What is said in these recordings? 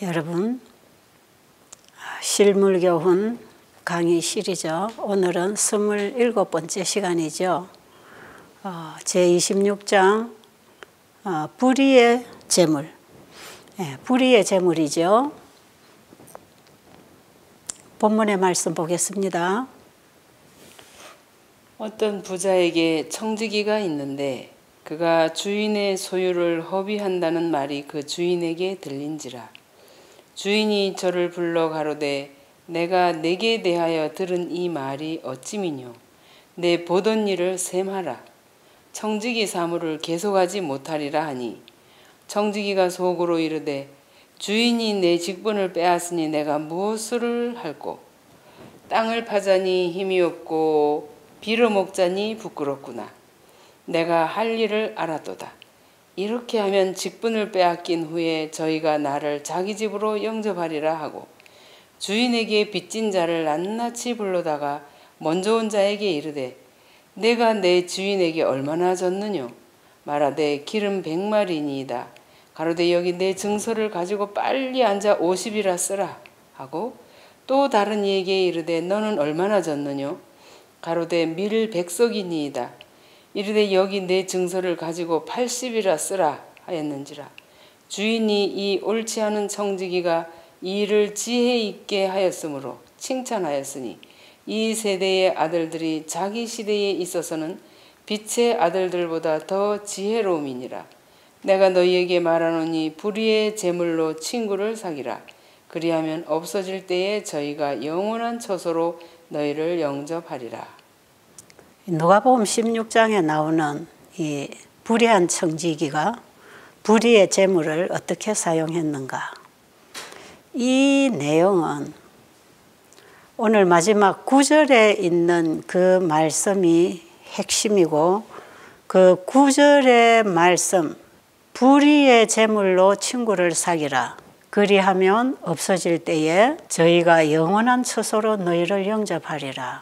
여러분, 실물교훈 강의 시리즈 오늘은 27번째 시간이죠. 제26장 불의의 재물. 불의의 재물이죠. 본문의 말씀 보겠습니다. 어떤 부자에게 청지기가 있는데 그가 주인의 소유를 허비한다는 말이 그 주인에게 들린지라. 주인이 저를 불러 가로되 내가 내게 대하여 들은 이 말이 어찌미뇨. 내 보던 일을 셈하라. 청지기 사무를 계속하지 못하리라 하니 청지기가 속으로 이르되 주인이 내 직분을 빼앗으니 내가 무엇을 할꼬. 땅을 파자니 힘이 없고 빌어먹자니 부끄럽구나. 내가 할 일을 알았도다. 이렇게 하면 직분을 빼앗긴 후에 저희가 나를 자기 집으로 영접하리라 하고 주인에게 빚진 자를 낱낱이 불러다가 먼저 온 자에게 이르되 내가 내 주인에게 얼마나 졌느뇨. 말하되 기름 100마리니이다. 가로되 여기 내 증서를 가지고 빨리 앉아 50이라 쓰라 하고 또 다른 이에게 이르되 너는 얼마나 졌느뇨. 가로되 밀 100석이니이다. 이르되 여기 내 증서를 가지고 80이라 쓰라 하였는지라. 주인이 이 옳지 않은 청지기가 이 일을 지혜 있게 하였으므로 칭찬하였으니 이 세대의 아들들이 자기 시대에 있어서는 빛의 아들들보다 더 지혜로움이니라. 내가 너희에게 말하노니 불의의 재물로 친구를 사귀라. 그리하면 없어질 때에 저희가 영원한 처소로 너희를 영접하리라. 누가복음 16장에 나오는 이 불의한 청지기가 불의의 재물을 어떻게 사용했는가. 이 내용은 오늘 마지막 9절에 있는 그 말씀이 핵심이고 그 9절의 말씀 불의의 재물로 친구를 사귀라. 그리하면 없어질 때에 저희가 영원한 처소로 너희를 영접하리라.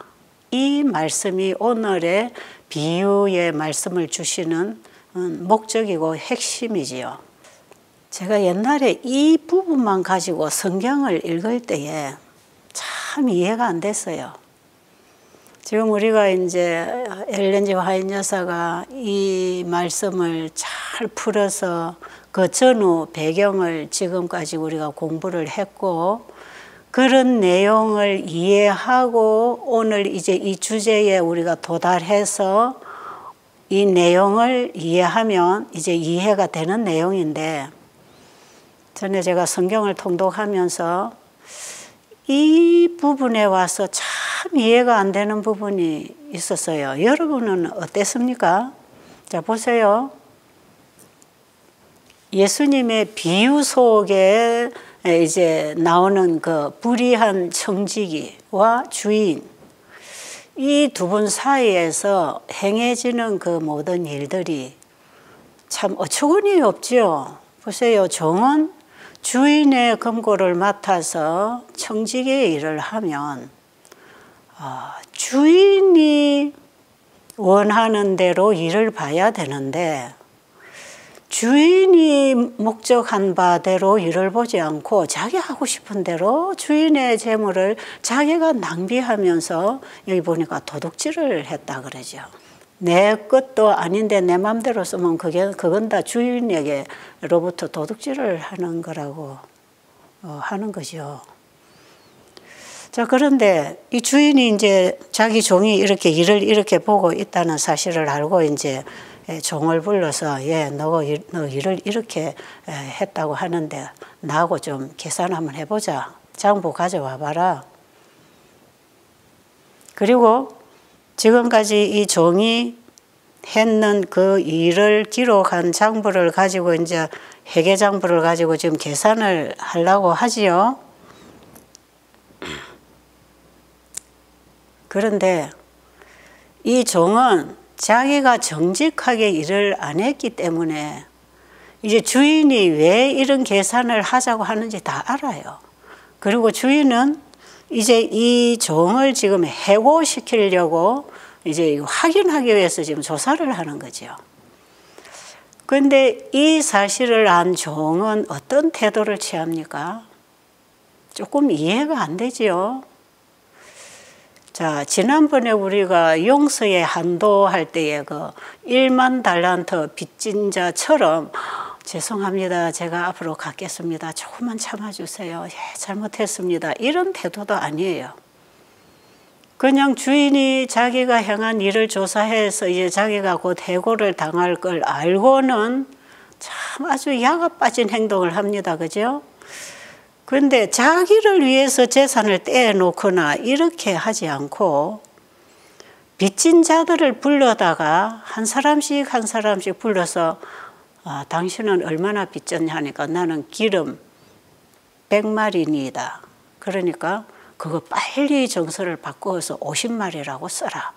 이 말씀이 오늘의 비유의 말씀을 주시는 목적이고 핵심이지요. 제가 옛날에 이 부분만 가지고 성경을 읽을 때에 참 이해가 안 됐어요. 지금 우리가 이제 엘렌 G. 화이트 여사가 이 말씀을 잘 풀어서 그 전후 배경을 지금까지 우리가 공부를 했고 그런 내용을 이해하고 오늘 이제 이 주제에 우리가 도달해서 이 내용을 이해하면 이제 이해가 되는 내용인데 전에 제가 성경을 통독하면서 이 부분에 와서 참 이해가 안 되는 부분이 있었어요. 여러분은 어땠습니까? 자, 보세요. 예수님의 비유 속에 이제 나오는 그 불의한 청지기와 주인, 이 두 분 사이에서 행해지는 그 모든 일들이 참 어처구니 없죠. 보세요. 종은 주인의 금고를 맡아서 청지기의 일을 하면 주인이 원하는 대로 일을 봐야 되는데 주인이 목적한 바대로 일을 보지 않고 자기 하고 싶은 대로 주인의 재물을 자기가 낭비하면서 여기 보니까 도둑질을 했다 그러죠. 내 것도 아닌데 내 맘대로 쓰면 그건 다 주인에게로부터 도둑질을 하는 거라고 하는 거죠. 자, 그런데 이 주인이 이제 자기 종이 이렇게 일을 이렇게 보고 있다는 사실을 알고 이제 종을 불러서 너 일을 이렇게 했다고 하는데 나하고 좀 계산 한번 해보자. 장부 가져와 봐라. 그리고 지금까지 이 종이 했는 그 일을 기록한 장부를 가지고 이제 회계장부를 가지고 지금 계산을 하려고 하지요. 그런데 이 종은 자기가 정직하게 일을 안 했기 때문에 이제 주인이 왜 이런 계산을 하자고 하는지 다 알아요. 그리고 주인은 이제 이 종을 지금 해고시키려고 이제 확인하기 위해서 지금 조사를 하는 거죠. 그런데 이 사실을 안 종은 어떤 태도를 취합니까? 조금 이해가 안 되지요. 자, 지난번에 우리가 용서의 한도 할 때에 그 1만 달란트 빚진 자처럼 죄송합니다. 제가 앞으로 갚겠습니다. 조금만 참아주세요. 예, 잘못했습니다. 이런 태도도 아니에요. 그냥 주인이 자기가 행한 일을 조사해서 이제 자기가 곧 해고를 당할 걸 알고는 참 아주 야가 빠진 행동을 합니다. 그죠? 그런데 자기를 위해서 재산을 떼놓거나 이렇게 하지 않고 빚진 자들을 불러다가 한 사람씩 한 사람씩 불러서 당신은 얼마나 빚졌냐 하니까 나는 기름 100마리니이다. 그러니까 그거 빨리 정서를 바꾸어서 50마리라고 써라.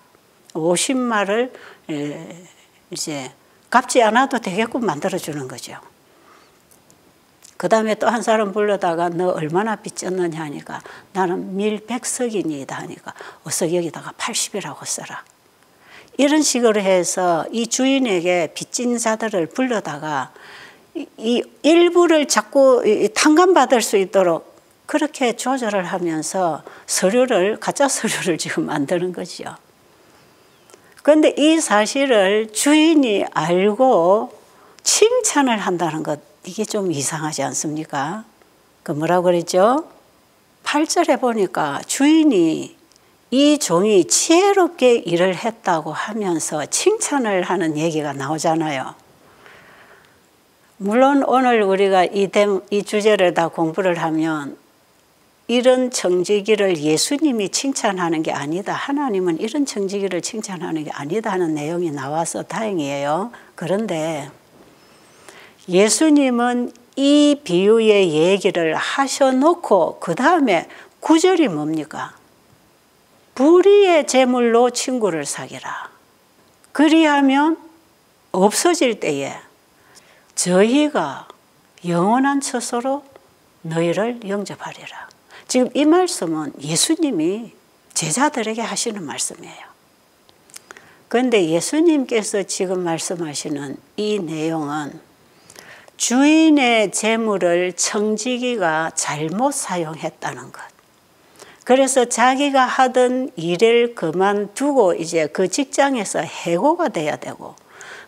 50마리를 이제 갚지 않아도 되게끔 만들어주는 거죠. 그 다음에 또 한 사람 불러다가 너 얼마나 빚졌느냐 하니까 나는 밀백석이니다 하니까 어서 여기다가 80이라고 써라. 이런 식으로 해서 이 주인에게 빚진 자들을 불러다가 이 일부를 자꾸 탕감받을 수 있도록 그렇게 조절을 하면서 서류를, 가짜 서류를 지금 만드는 거죠. 그런데 이 사실을 주인이 알고 칭찬을 한다는 것, 이게 좀 이상하지 않습니까? 그 뭐라고 그랬죠? 8절에 보니까 주인이 이 종이 지혜롭게 일을 했다고 하면서 칭찬을 하는 얘기가 나오잖아요. 물론 오늘 우리가 이 주제를 다 공부를 하면 이런 청지기를 예수님이 칭찬하는 게 아니다. 하나님은 이런 청지기를 칭찬하는 게 아니다 하는 내용이 나와서 다행이에요. 그런데 예수님은 이 비유의 얘기를 하셔놓고 그 다음에 9절이 뭡니까? 불의의 재물로 친구를 사귀라. 그리하면 없어질 때에 저희가 영원한 처소로 너희를 영접하리라. 지금 이 말씀은 예수님이 제자들에게 하시는 말씀이에요. 그런데 예수님께서 지금 말씀하시는 이 내용은 주인의 재물을 청지기가 잘못 사용했다는 것. 그래서 자기가 하던 일을 그만두고 이제 그 직장에서 해고가 돼야 되고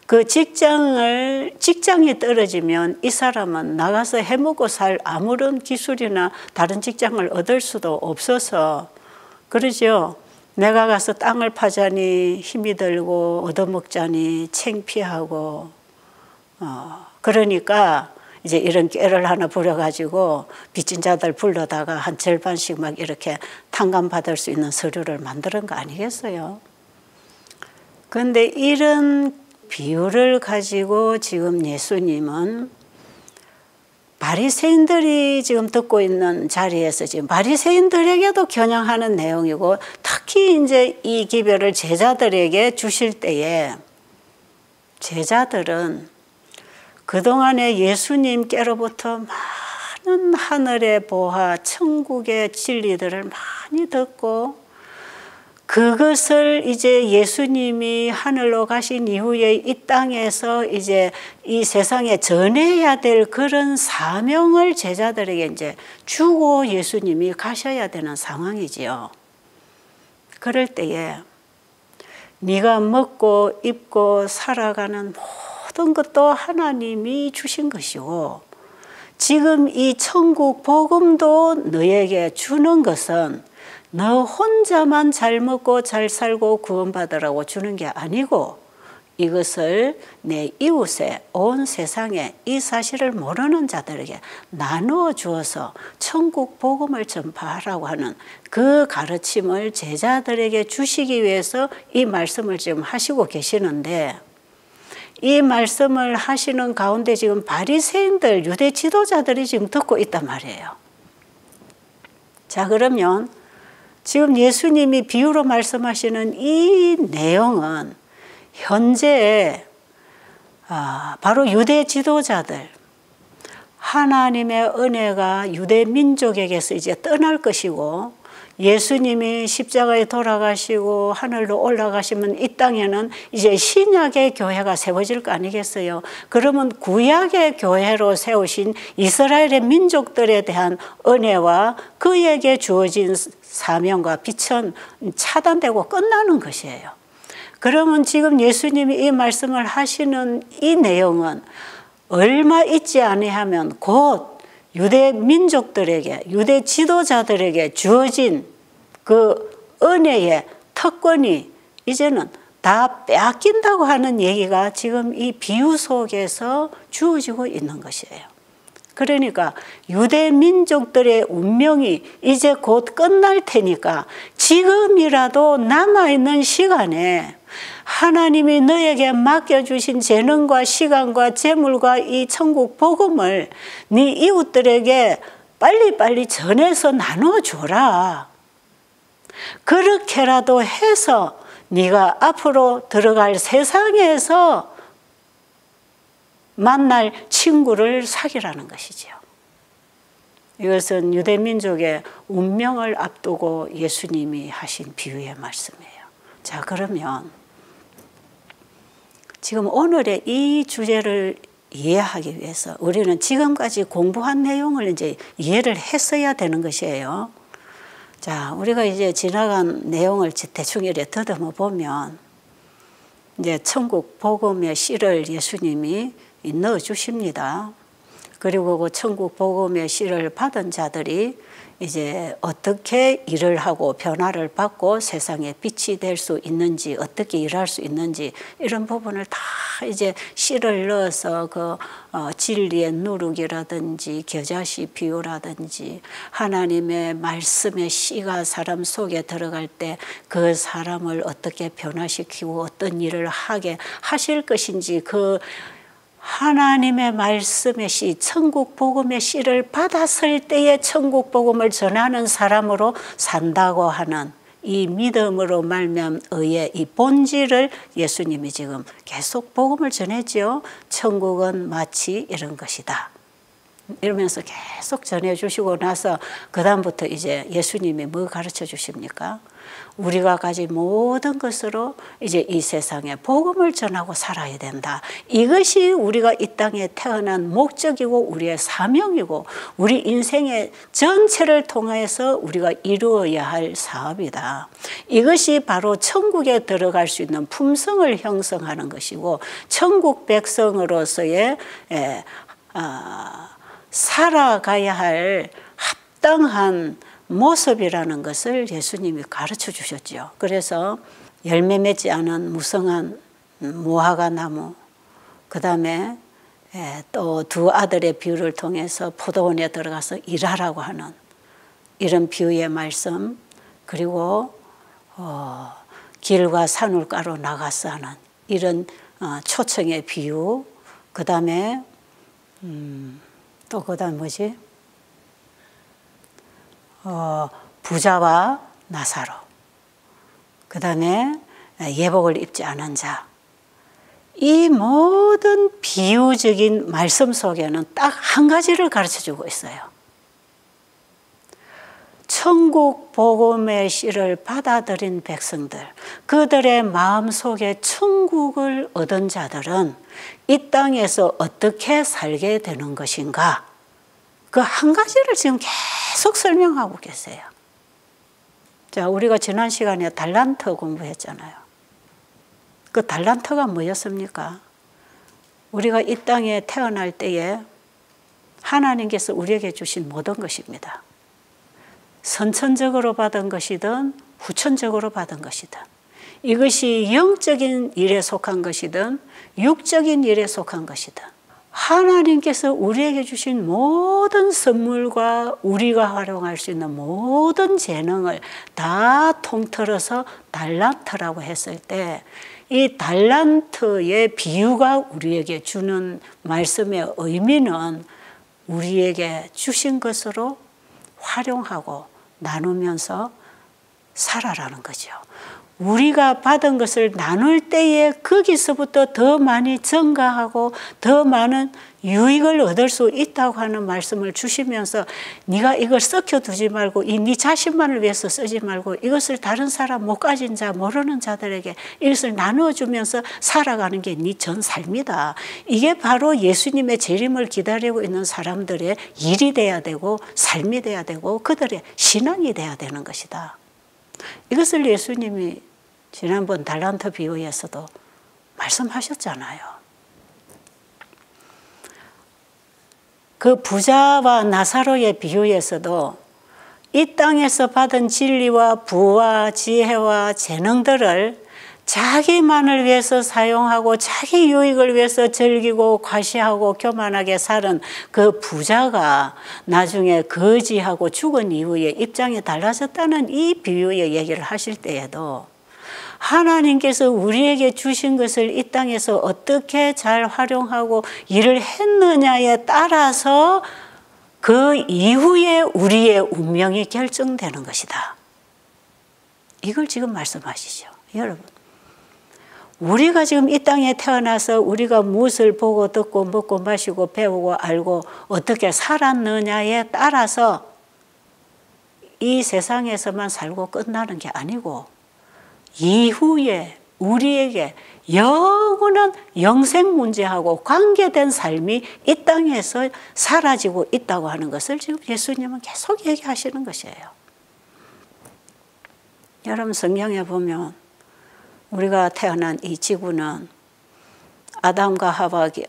그 직장이 떨어지면 이 사람은 나가서 해먹고 살 아무런 기술이나 다른 직장을 얻을 수도 없어서 그러죠. 내가 가서 땅을 파자니 힘이 들고 얻어먹자니 창피하고 그러니까 이제 이런 꾀를 하나 부려가지고 빚진 자들 불러다가 한 절반씩 막 이렇게 탕감받을 수 있는 서류를 만드는 거 아니겠어요? 그런데 이런 비유를 가지고 지금 예수님은 바리새인들이 지금 듣고 있는 자리에서 지금 바리새인들에게도 겨냥하는 내용이고 특히 이제 이 기별을 제자들에게 주실 때에 제자들은 그동안에 예수님께로부터 많은 하늘의 보화, 천국의 진리들을 많이 듣고 그것을 이제 예수님이 하늘로 가신 이후에 이 땅에서 이제 이 세상에 전해야 될 그런 사명을 제자들에게 이제 주고 예수님이 가셔야 되는 상황이지요. 그럴 때에 네가 먹고 입고 살아가는 모든 것도 하나님이 주신 것이고 지금 이 천국 복음도 너에게 주는 것은 너 혼자만 잘 먹고 잘 살고 구원받으라고 주는 게 아니고 이것을 내 이웃에 온 세상에 이 사실을 모르는 자들에게 나누어 주어서 천국 복음을 전파하라고 하는 그 가르침을 제자들에게 주시기 위해서 이 말씀을 지금 하시고 계시는데 이 말씀을 하시는 가운데 지금 바리새인들 유대 지도자들이 지금 듣고 있단 말이에요. 자, 그러면 지금 예수님이 비유로 말씀하시는 이 내용은 현재 바로 유대 지도자들 하나님의 은혜가 유대 민족에게서 이제 떠날 것이고 예수님이 십자가에 돌아가시고 하늘로 올라가시면 이 땅에는 이제 신약의 교회가 세워질 거 아니겠어요? 그러면 구약의 교회로 세우신 이스라엘의 민족들에 대한 은혜와 그에게 주어진 사명과 빛은 차단되고 끝나는 것이에요. 그러면 지금 예수님이 이 말씀을 하시는 이 내용은 얼마 있지 아니하면 곧 유대 민족들에게, 유대 지도자들에게 주어진 그 은혜의 특권이 이제는 다 빼앗긴다고 하는 얘기가 지금 이 비유 속에서 주어지고 있는 것이에요. 그러니까 유대 민족들의 운명이 이제 곧 끝날 테니까 지금이라도 남아있는 시간에 하나님이 너에게 맡겨주신 재능과 시간과 재물과 이 천국 복음을 네 이웃들에게 빨리빨리 전해서 나눠줘라. 그렇게라도 해서 네가 앞으로 들어갈 세상에서 만날 친구를 사귀라는 것이죠. 이것은 유대민족의 운명을 앞두고 예수님이 하신 비유의 말씀이에요. 자, 그러면 지금 오늘의 이 주제를 이해하기 위해서 우리는 지금까지 공부한 내용을 이제 이해를 했어야 되는 것이에요. 자, 우리가 이제 지나간 내용을 대충 이렇게 더듬어 보면 이제 천국 복음의 씨를 예수님이 넣어 주십니다. 그리고 그 천국 복음의 씨를 받은 자들이 이제 어떻게 일을 하고 변화를 받고 세상에 빛이 될 수 있는지, 어떻게 일할 수 있는지 이런 부분을 다 이제 씨를 넣어서 그 진리의 누룩이라든지 겨자씨 비유라든지 하나님의 말씀의 씨가 사람 속에 들어갈 때 그 사람을 어떻게 변화시키고 어떤 일을 하게 하실 것인지 그 하나님의 말씀의 씨, 천국 복음의 씨를 받았을 때에 천국 복음을 전하는 사람으로 산다고 하는 이 믿음으로 말미암은 의의 이 본질을 예수님이 지금 계속 복음을 전했죠. 천국은 마치 이런 것이다. 이러면서 계속 전해주시고 나서 그 다음부터 이제 예수님이 뭐 가르쳐 주십니까? 우리가 가진 모든 것으로 이제 이 세상에 복음을 전하고 살아야 된다. 이것이 우리가 이 땅에 태어난 목적이고 우리의 사명이고 우리 인생의 전체를 통해서 우리가 이루어야 할 사업이다. 이것이 바로 천국에 들어갈 수 있는 품성을 형성하는 것이고 천국 백성으로서의 살아가야 할 합당한 모습이라는 것을 예수님이 가르쳐 주셨죠. 그래서 열매 맺지 않은 무성한 무화과 나무, 그 다음에 또 두 아들의 비유를 통해서 포도원에 들어가서 일하라고 하는 이런 비유의 말씀, 그리고 길과 산울가로 나가서 하는 이런 초청의 비유, 그 다음에 또 그 다음 뭐지? 부자와 나사로, 그 다음에 예복을 입지 않은 자, 이 모든 비유적인 말씀 속에는 딱 한 가지를 가르쳐주고 있어요. 천국 복음의 씨를 받아들인 백성들, 그들의 마음속에 천국을 얻은 자들은 이 땅에서 어떻게 살게 되는 것인가, 그 한 가지를 지금 계속 설명하고 계세요. 자, 우리가 지난 시간에 달란트 공부했잖아요. 그 달란트가 뭐였습니까? 우리가 이 땅에 태어날 때에 하나님께서 우리에게 주신 모든 것입니다. 선천적으로 받은 것이든 후천적으로 받은 것이든, 이것이 영적인 일에 속한 것이든 육적인 일에 속한 것이든, 하나님께서 우리에게 주신 모든 선물과 우리가 활용할 수 있는 모든 재능을 다 통틀어서 달란트라고 했을 때, 이 달란트의 비유가 우리에게 주는 말씀의 의미는 우리에게 주신 것으로 활용하고 나누면서 살아라는 거죠. 우리가 받은 것을 나눌 때에 거기서부터 더 많이 증가하고 더 많은 유익을 얻을 수 있다고 하는 말씀을 주시면서 네가 이걸 썩혀두지 말고 네 자신만을 위해서 쓰지 말고 이것을 다른 사람 못 가진 자 모르는 자들에게 이것을 나누어주면서 살아가는 게 네 전 삶이다. 이게 바로 예수님의 재림을 기다리고 있는 사람들의 일이 돼야 되고 삶이 돼야 되고 그들의 신앙이 돼야 되는 것이다. 이것을 예수님이 지난번 달란트 비유에서도 말씀하셨잖아요. 그 부자와 나사로의 비유에서도 이 땅에서 받은 진리와 부와 지혜와 재능들을 자기만을 위해서 사용하고 자기 유익을 위해서 즐기고 과시하고 교만하게 사는 그 부자가 나중에 거지하고 죽은 이후에 입장이 달라졌다는 이 비유의 얘기를 하실 때에도 하나님께서 우리에게 주신 것을 이 땅에서 어떻게 잘 활용하고 일을 했느냐에 따라서 그 이후에 우리의 운명이 결정되는 것이다. 이걸 지금 말씀하시죠. 여러분, 우리가 지금 이 땅에 태어나서 우리가 무엇을 보고 듣고 먹고 마시고 배우고 알고 어떻게 살았느냐에 따라서 이 세상에서만 살고 끝나는 게 아니고 이후에 우리에게 영원한 영생 문제하고 관계된 삶이 이 땅에서 사라지고 있다고 하는 것을 지금 예수님은 계속 얘기하시는 것이에요. 여러분, 성경에 보면 우리가 태어난 이 지구는 아담과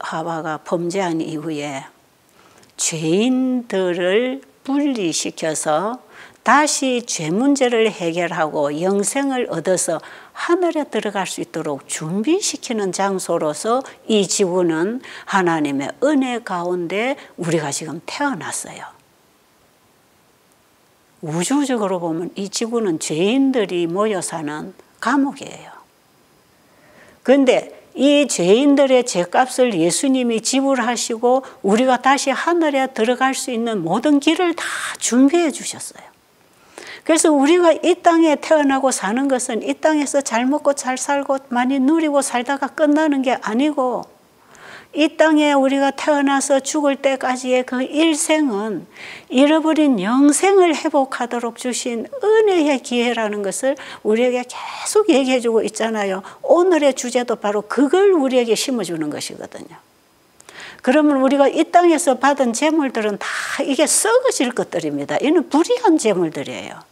하와가 범죄한 이후에 죄인들을 분리시켜서 다시 죄 문제를 해결하고 영생을 얻어서 하늘에 들어갈 수 있도록 준비시키는 장소로서 이 지구는 하나님의 은혜 가운데 우리가 지금 태어났어요. 우주적으로 보면 이 지구는 죄인들이 모여 사는 감옥이에요. 그런데 이 죄인들의 죄값을 예수님이 지불하시고 우리가 다시 하늘에 들어갈 수 있는 모든 길을 다 준비해 주셨어요. 그래서 우리가 이 땅에 태어나고 사는 것은 이 땅에서 잘 먹고 잘 살고 많이 누리고 살다가 끝나는 게 아니고 이 땅에 우리가 태어나서 죽을 때까지의 그 일생은 잃어버린 영생을 회복하도록 주신 은혜의 기회라는 것을 우리에게 계속 얘기해 주고 있잖아요. 오늘의 주제도 바로 그걸 우리에게 심어주는 것이거든요. 그러면 우리가 이 땅에서 받은 재물들은 다 이게 썩어질 것들입니다. 이는 불의한 재물들이에요.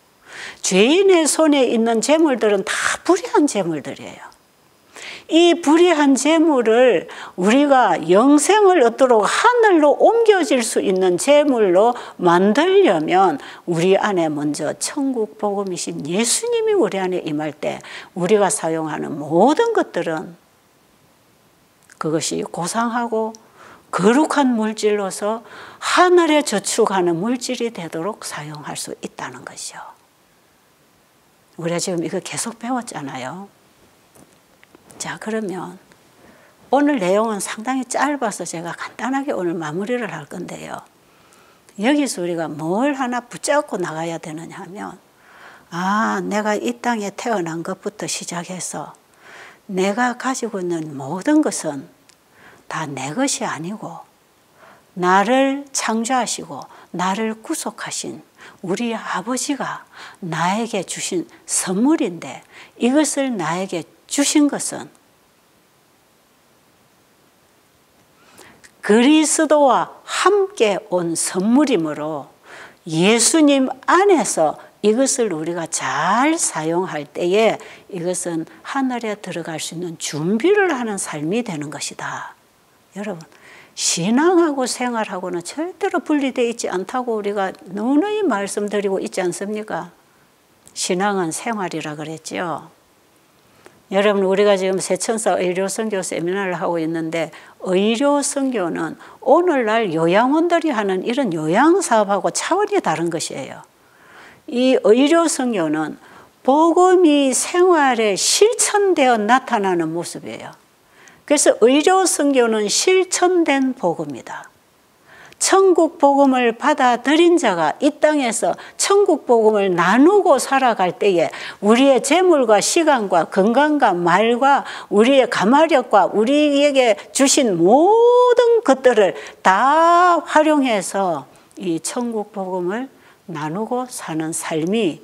죄인의 손에 있는 재물들은 다 불의한 재물들이에요. 이 불의한 재물을 우리가 영생을 얻도록 하늘로 옮겨질 수 있는 재물로 만들려면 우리 안에 먼저 천국 복음이신 예수님이 우리 안에 임할 때 우리가 사용하는 모든 것들은 그것이 고상하고 거룩한 물질로서 하늘에 저축하는 물질이 되도록 사용할 수 있다는 것이죠. 우리가 지금 이거 계속 배웠잖아요. 자, 그러면 오늘 내용은 상당히 짧아서 제가 간단하게 오늘 마무리를 할 건데요. 여기서 우리가 뭘 하나 붙잡고 나가야 되느냐 하면 내가 이 땅에 태어난 것부터 시작해서 내가 가지고 있는 모든 것은 다 내 것이 아니고 나를 창조하시고 나를 구속하신 우리 아버지가 나에게 주신 선물인데 이것을 나에게 주신 것은 그리스도와 함께 온 선물이므로 예수님 안에서 이것을 우리가 잘 사용할 때에 이것은 하늘에 들어갈 수 있는 준비를 하는 삶이 되는 것이다. 여러분, 신앙하고 생활하고는 절대로 분리되어 있지 않다고 우리가 누누이 말씀드리고 있지 않습니까? 신앙은 생활이라 그랬죠. 여러분, 우리가 지금 세천사 의료선교 세미나를 하고 있는데 의료선교는 오늘날 요양원들이 하는 이런 요양사업하고 차원이 다른 것이에요. 이 의료선교는 복음이 생활에 실천되어 나타나는 모습이에요. 그래서 의료선교는 실천된 복음이다. 천국 복음을 받아들인 자가 이 땅에서 천국 복음을 나누고 살아갈 때에 우리의 재물과 시간과 건강과 말과 우리의 가마력과 우리에게 주신 모든 것들을 다 활용해서 이 천국 복음을 나누고 사는 삶이,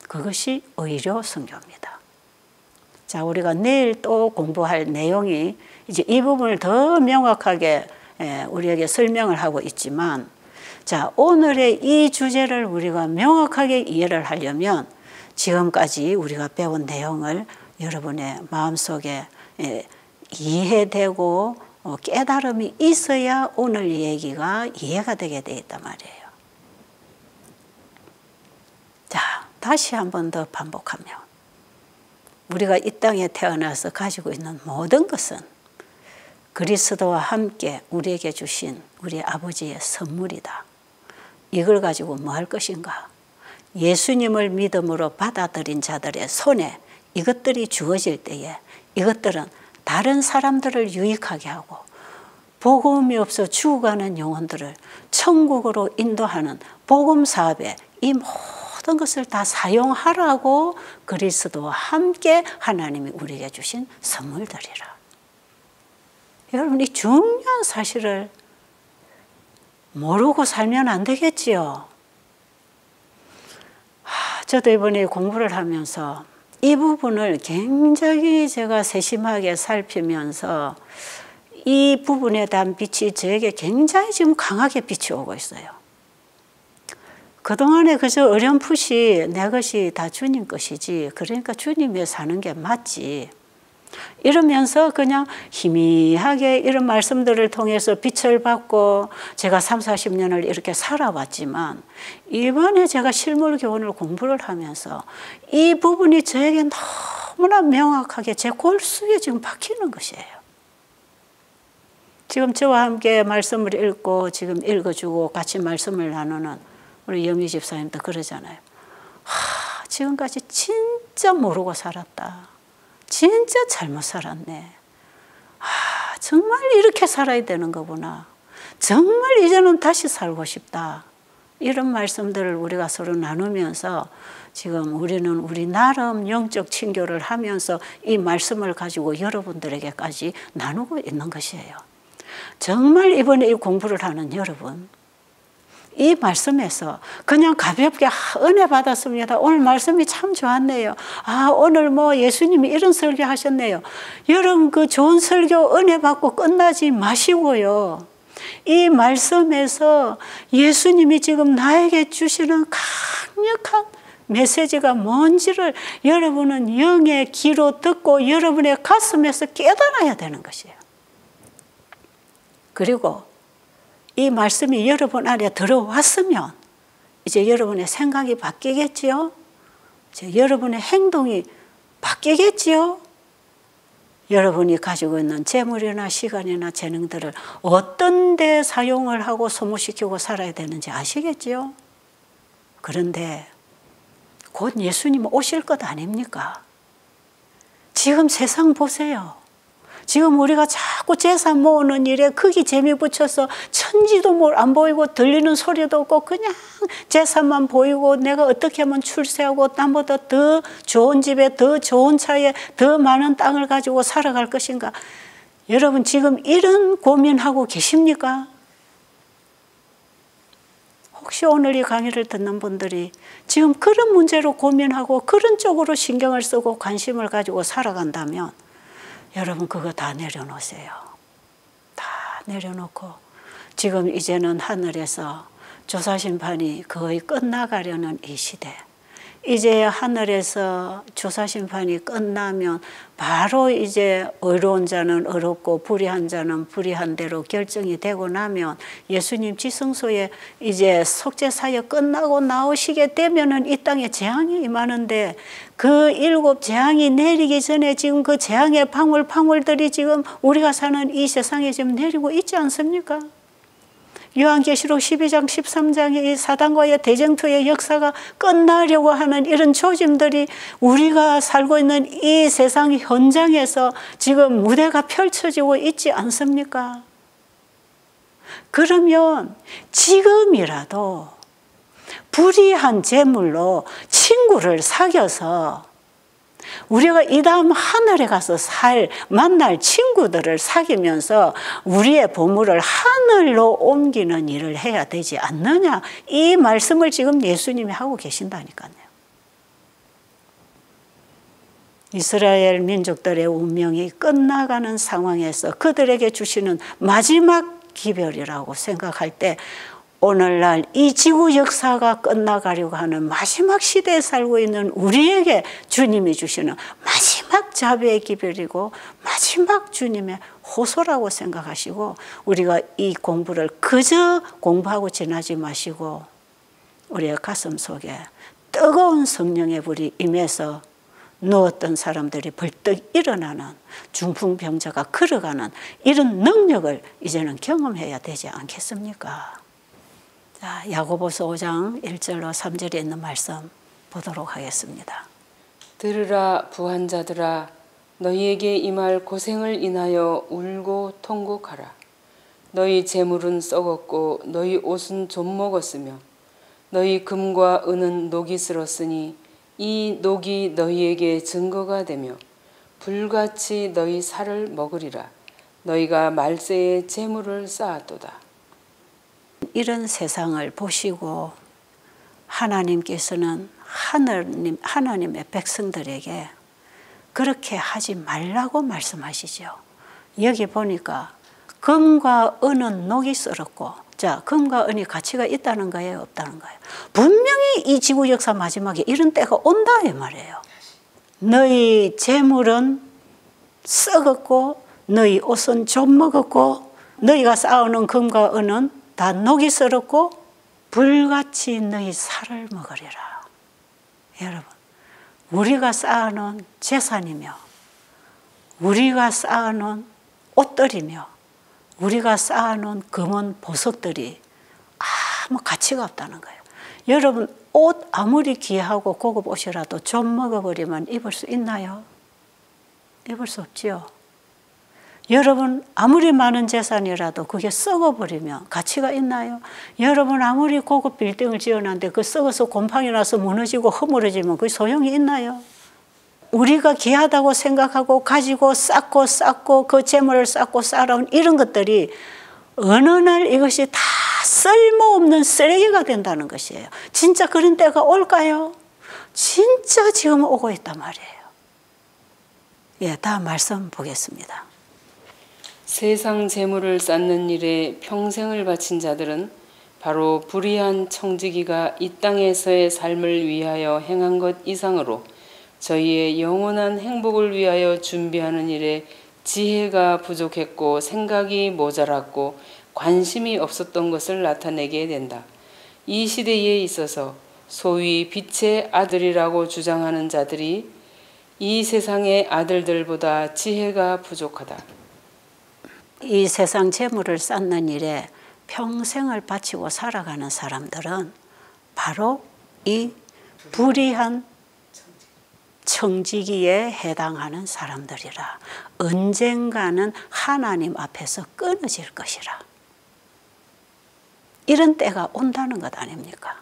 그것이 의료 선교입니다. 자, 우리가 내일 또 공부할 내용이 이제 이 부분을 더 명확하게 우리에게 설명을 하고 있지만, 자, 오늘의 이 주제를 우리가 명확하게 이해를 하려면 지금까지 우리가 배운 내용을 여러분의 마음속에 이해되고 깨달음이 있어야 오늘 얘기가 이해가 되게 돼 있단 말이에요. 자, 다시 한 번 더 반복하면, 우리가 이 땅에 태어나서 가지고 있는 모든 것은 그리스도와 함께 우리에게 주신 우리 아버지의 선물이다. 이걸 가지고 뭐 할 것인가? 예수님을 믿음으로 받아들인 자들의 손에 이것들이 주어질 때에 이것들은 다른 사람들을 유익하게 하고 복음이 없어 죽어가는 영혼들을 천국으로 인도하는 복음 사업에 이 모든 것을 다 사용하라고 그리스도와 함께 하나님이 우리에게 주신 선물들이라. 여러분, 이 중요한 사실을 모르고 살면 안 되겠지요. 저도 이번에 공부를 하면서 이 부분을 굉장히 제가 세심하게 살피면서 이 부분에 대한 빛이 저에게 굉장히 지금 강하게 빛이 오고 있어요. 그동안에 그저 어렴풋이 내 것이 다 주님 것이지, 그러니까 주님이 사는 게 맞지, 이러면서 그냥 희미하게 이런 말씀들을 통해서 빛을 받고 제가 30-40년을 이렇게 살아왔지만, 이번에 제가 실물 교훈을 공부를 하면서 이 부분이 저에게 너무나 명확하게 제 골수에 지금 박히는 것이에요. 지금 저와 함께 말씀을 읽고 지금 읽어주고 같이 말씀을 나누는 우리 영희 집사님도 그러잖아요. 지금까지 진짜 모르고 살았다. 진짜 잘못 살았네. 정말 이렇게 살아야 되는 거구나. 정말 이제는 다시 살고 싶다. 이런 말씀들을 우리가 서로 나누면서 지금 우리는 우리 나름 영적 친교를 하면서 이 말씀을 가지고 여러분들에게까지 나누고 있는 것이에요. 정말 이번에 이 공부를 하는 여러분, 이 말씀에서 그냥 가볍게 은혜 받았습니다. 오늘 말씀이 참 좋았네요. 오늘 뭐 예수님이 이런 설교 하셨네요. 여러분, 그 좋은 설교 은혜 받고 끝나지 마시고요. 이 말씀에서 예수님이 지금 나에게 주시는 강력한 메시지가 뭔지를 여러분은 영의 귀로 듣고 여러분의 가슴에서 깨달아야 되는 것이에요. 그리고 이 말씀이 여러분 안에 들어왔으면 이제 여러분의 생각이 바뀌겠지요. 이제 여러분의 행동이 바뀌겠지요. 여러분이 가지고 있는 재물이나 시간이나 재능들을 어떤 데 사용을 하고 소모시키고 살아야 되는지 아시겠지요. 그런데 곧 예수님 오실 것 아닙니까? 지금 세상 보세요. 지금 우리가 자꾸 재산 모으는 일에 크게 재미 붙여서 천지도 안 보이고 들리는 소리도 없고 그냥 재산만 보이고 내가 어떻게 하면 출세하고 남보다 더 좋은 집에 더 좋은 차에 더 많은 땅을 가지고 살아갈 것인가. 여러분 지금 이런 고민하고 계십니까? 혹시 오늘 이 강의를 듣는 분들이 지금 그런 문제로 고민하고 그런 쪽으로 신경을 쓰고 관심을 가지고 살아간다면 여러분 그거 다 내려놓으세요. 다 내려놓고 지금 이제는 하늘에서 조사심판이 거의 끝나가려는 이 시대, 이제 하늘에서 조사심판이 끝나면 바로 이제 의로운 자는 의롭고 불의한 자는 불의한 대로 결정이 되고 나면 예수님 지성소에 이제 속죄사역 끝나고 나오시게 되면은 이 땅에 재앙이 임하는데 그 7 재앙이 내리기 전에 지금 그 재앙의 방울방울들이 지금 우리가 사는 이 세상에 지금 내리고 있지 않습니까? 요한계시록 12장 13장의 사단과의 대쟁투의 역사가 끝나려고 하는 이런 조짐들이 우리가 살고 있는 이 세상 현장에서 지금 무대가 펼쳐지고 있지 않습니까? 그러면 지금이라도 불의한 재물로 친구를 사귀어서 우리가 이 다음 하늘에 가서 만날 친구들을 사귀면서 우리의 보물을 하늘로 옮기는 일을 해야 되지 않느냐. 이 말씀을 지금 예수님이 하고 계신다니까요. 이스라엘 민족들의 운명이 끝나가는 상황에서 그들에게 주시는 마지막 기별이라고 생각할 때 오늘날 이 지구 역사가 끝나가려고 하는 마지막 시대에 살고 있는 우리에게 주님이 주시는 마지막 자비의 기별이고 마지막 주님의 호소라고 생각하시고 우리가 이 공부를 그저 공부하고 지나지 마시고 우리의 가슴 속에 뜨거운 성령의 불이 임해서 누웠던 사람들이 벌떡 일어나는 중풍병자가 걸어가는 이런 능력을 이제는 경험해야 되지 않겠습니까? 자, 야고보서 5장 1절로 3절에 있는 말씀 보도록 하겠습니다. 들으라 부한 자들아 너희에게 임할 고생을 인하여 울고 통곡하라. 너희 재물은 썩었고 너희 옷은 좀 먹었으며 너희 금과 은은 녹이 슬었으니 이 녹이 너희에게 증거가 되며 불같이 너희 살을 먹으리라. 너희가 말세에 재물을 쌓았도다. 이런 세상을 보시고 하나님께서는 하나님의 백성들에게 그렇게 하지 말라고 말씀하시죠. 여기 보니까 금과 은은 녹이 썰었고, 자, 금과 은이 가치가 있다는 거예요, 없다는 거예요? 분명히 이 지구 역사 마지막에 이런 때가 온다 이 말이에요. 너희 재물은 썩었고 너희 옷은 좀 먹었고 너희가 쌓아놓은 금과 은은 다 녹이 썰었고 불같이 너희 살을 먹으리라. 여러분, 우리가 쌓아놓은 재산이며 우리가 쌓아놓은 옷들이며 우리가 쌓아놓은 금은 보석들이 아무 가치가 없다는 거예요. 여러분, 옷 아무리 귀하고 고급 옷이라도 좀 먹어버리면 입을 수 있나요? 입을 수 없지요. 여러분, 아무리 많은 재산이라도 그게 썩어버리면 가치가 있나요? 여러분, 아무리 고급 빌딩을 지어놨는데 그 썩어서 곰팡이 나서 무너지고 허물어지면 그게 소용이 있나요? 우리가 귀하다고 생각하고 가지고 쌓고 그 재물을 쌓고 쌓아온 이런 것들이 어느 날 이것이 다 쓸모없는 쓰레기가 된다는 것이에요. 진짜 그런 때가 올까요? 진짜 지금 오고 있단 말이에요. 예, 다음 말씀 보겠습니다. 세상 재물을 쌓는 일에 평생을 바친 자들은 바로 불의한 청지기가 이 땅에서의 삶을 위하여 행한 것 이상으로 저희의 영원한 행복을 위하여 준비하는 일에 지혜가 부족했고 생각이 모자랐고 관심이 없었던 것을 나타내게 된다. 이 시대에 있어서 소위 빛의 아들이라고 주장하는 자들이 이 세상의 아들들보다 지혜가 부족하다. 이 세상 재물을 쌓는 일에 평생을 바치고 살아가는 사람들은 바로 이 불의한 청지기에 해당하는 사람들이라. 언젠가는 하나님 앞에서 끊어질 것이라. 이런 때가 온다는 것 아닙니까?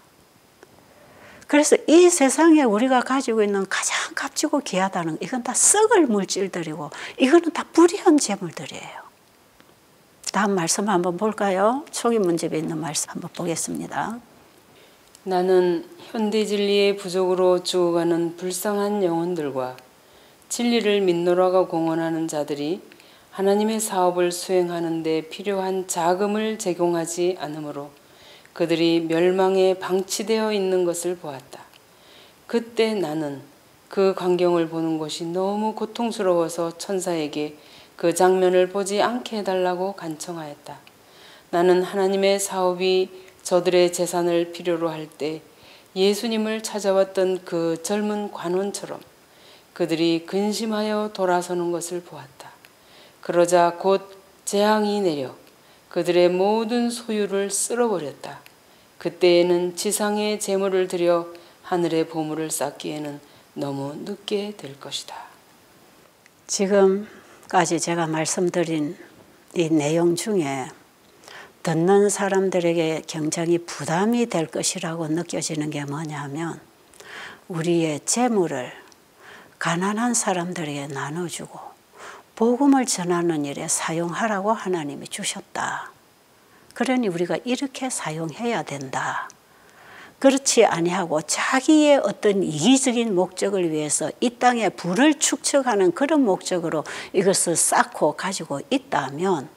그래서 이 세상에 우리가 가지고 있는 가장 값지고 귀하다는 이건 다 썩을 물질들이고 이거는 다 불의한 재물들이에요. 다음 말씀 한번 볼까요? 초기 문집에 있는 말씀 한번 보겠습니다. 나는 현대 진리의 부족으로 죽어가는 불쌍한 영혼들과 진리를 믿노라고 공언하는 자들이 하나님의 사업을 수행하는 데 필요한 자금을 제공하지 않으므로 그들이 멸망에 방치되어 있는 것을 보았다. 그때 나는 그 광경을 보는 것이 너무 고통스러워서 천사에게 그 장면을 보지 않게 해달라고 간청하였다. 나는 하나님의 사업이 저들의 재산을 필요로 할 때 예수님을 찾아왔던 그 젊은 관원처럼 그들이 근심하여 돌아서는 것을 보았다. 그러자 곧 재앙이 내려 그들의 모든 소유를 쓸어버렸다. 그때에는 지상의 재물을 들여 하늘의 보물을 쌓기에는 너무 늦게 될 것이다. 지금까지 제가 말씀드린 이 내용 중에 듣는 사람들에게 굉장히 부담이 될 것이라고 느껴지는 게 뭐냐면 우리의 재물을 가난한 사람들에게 나눠주고 복음을 전하는 일에 사용하라고 하나님이 주셨다. 그러니 우리가 이렇게 사용해야 된다. 그렇지 아니하고 자기의 어떤 이기적인 목적을 위해서 이 땅에 부를 축적하는 그런 목적으로 이것을 쌓고 가지고 있다면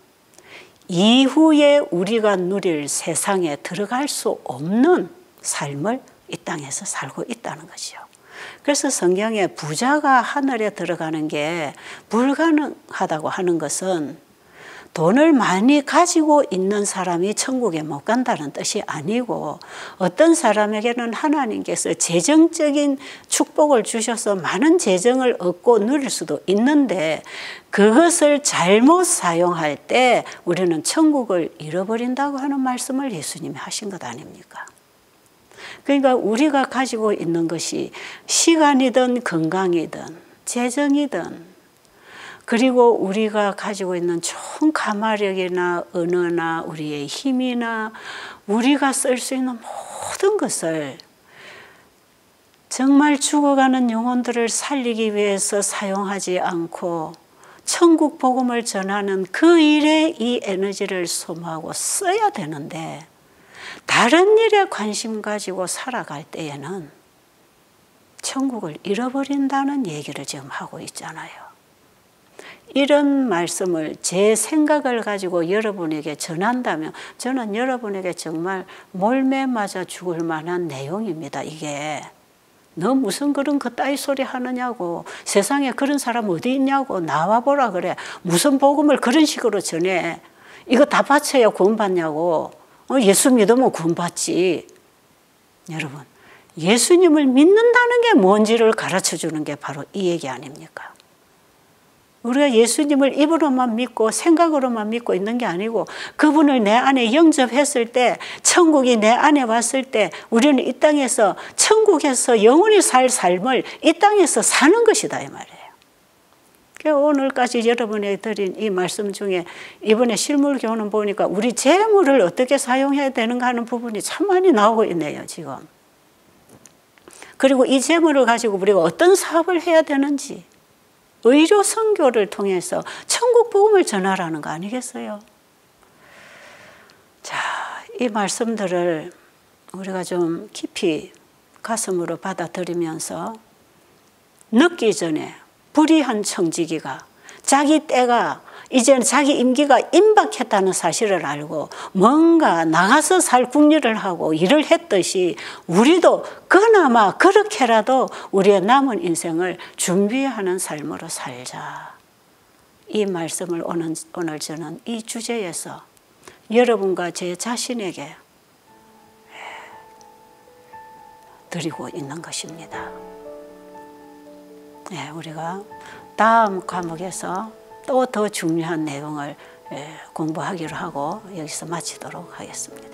이후에 우리가 누릴 세상에 들어갈 수 없는 삶을 이 땅에서 살고 있다는 것이요. 그래서 성경에 부자가 하늘에 들어가는 게 불가능하다고 하는 것은 돈을 많이 가지고 있는 사람이 천국에 못 간다는 뜻이 아니고 어떤 사람에게는 하나님께서 재정적인 축복을 주셔서 많은 재정을 얻고 누릴 수도 있는데 그것을 잘못 사용할 때 우리는 천국을 잃어버린다고 하는 말씀을 예수님이 하신 것 아닙니까? 그러니까 우리가 가지고 있는 것이 시간이든 건강이든 재정이든 그리고 우리가 가지고 있는 좋은 가마력이나 언어나 우리의 힘이나 우리가 쓸 수 있는 모든 것을 정말 죽어가는 영혼들을 살리기 위해서 사용하지 않고 천국 복음을 전하는 그 일에 이 에너지를 소모하고 써야 되는데 다른 일에 관심 가지고 살아갈 때에는 천국을 잃어버린다는 얘기를 지금 하고 있잖아요. 이런 말씀을 제 생각을 가지고 여러분에게 전한다면 저는 여러분에게 정말 몰매 맞아 죽을 만한 내용입니다. 이게 너 무슨 그런 그따위 소리 하느냐고 세상에 그런 사람 어디 있냐고 나와보라 그래. 무슨 복음을 그런 식으로 전해. 이거 다 바쳐야 구원받냐고. 예수 믿으면 구원받지. 여러분 예수님을 믿는다는 게 뭔지를 가르쳐주는 게 바로 이 얘기 아닙니까? 우리가 예수님을 입으로만 믿고 생각으로만 믿고 있는 게 아니고 그분을 내 안에 영접했을 때 천국이 내 안에 왔을 때 우리는 이 땅에서 천국에서 영원히 살 삶을 이 땅에서 사는 것이다 이 말이에요. 오늘까지 여러분에게 드린 이 말씀 중에 이번에 실물교훈은 보니까 우리 재물을 어떻게 사용해야 되는가 하는 부분이 참 많이 나오고 있네요 지금. 그리고 이 재물을 가지고 우리가 어떤 사업을 해야 되는지 의료 선교를 통해서 천국 복음을 전하라는 거 아니겠어요? 자, 이 말씀들을 우리가 좀 깊이 가슴으로 받아들이면서 늦기 전에 불의한 청지기가 자기 때가 이제는 자기 임기가 임박했다는 사실을 알고 뭔가 나가서 살 궁리를 하고 일을 했듯이 우리도 그나마 그렇게라도 우리의 남은 인생을 준비하는 삶으로 살자. 이 말씀을 오늘 저는 이 주제에서 여러분과 제 자신에게 드리고 있는 것입니다. 네, 우리가 다음 과목에서 또 더 중요한 내용을 공부하기로 하고 여기서 마치도록 하겠습니다.